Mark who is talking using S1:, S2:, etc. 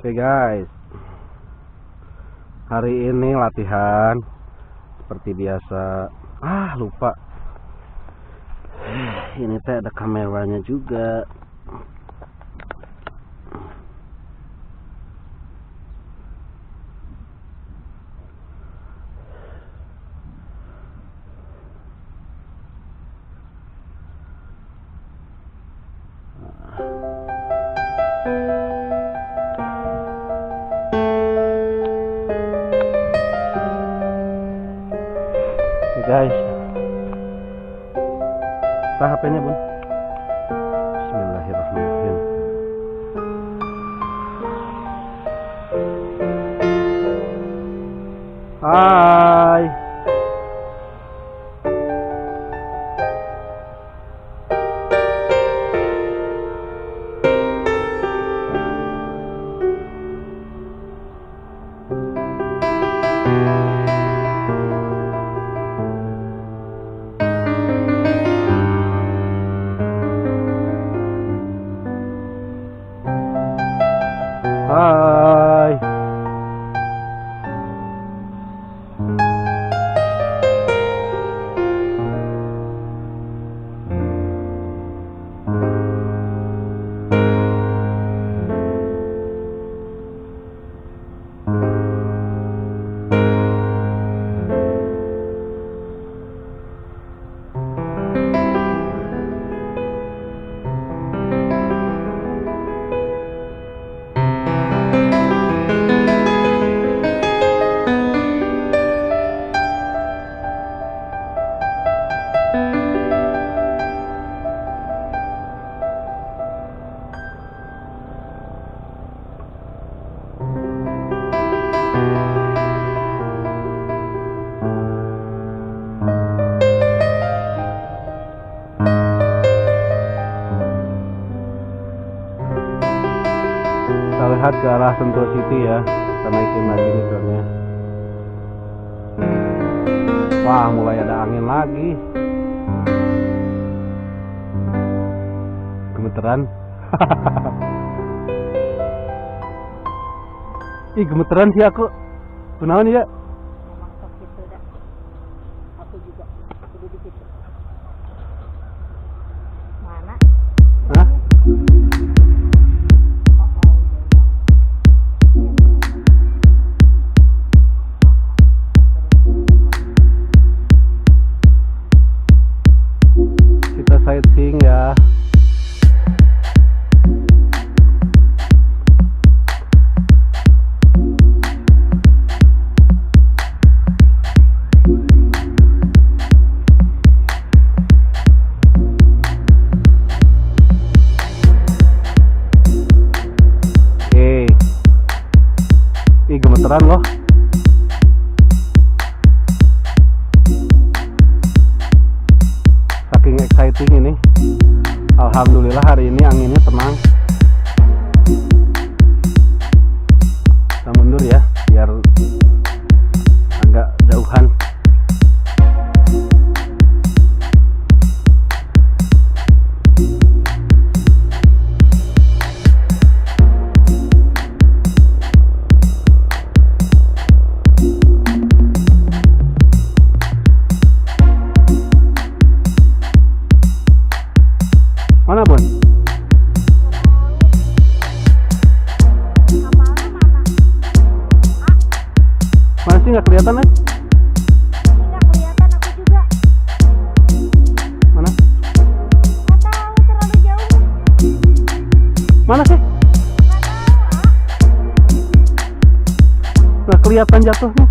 S1: Oke guys, hari ini latihan seperti biasa. Lupa. Ini teh ada kameranya juga. Guys, HP-nya bun. Bismillahirrahmanirrahim. Hai. Hai. Kita lihat ke arah Sentul City ya. Kita naikin lagi nih drone-nya. Wah, mulai ada angin lagi. Gemeteran. Ih, gemeteran sih aku. Kunaon ya?
S2: Aku juga. Aku di situ. Mana?
S1: Hah? Kita sightseeing ya. Gemeteran loh. Saking exciting ini. Alhamdulillah hari ini anginnya tenang. Kita mundur ya biar agak jauhan. Mana bun? Mana sih nggak kelihatan nih?
S2: Nggak kelihatan aku juga.
S1: Mana?
S2: Nggak tahu, terlalu jauh.
S1: Mana sih?
S2: Nggak tahu.
S1: Nggak kelihatan jatuhnya.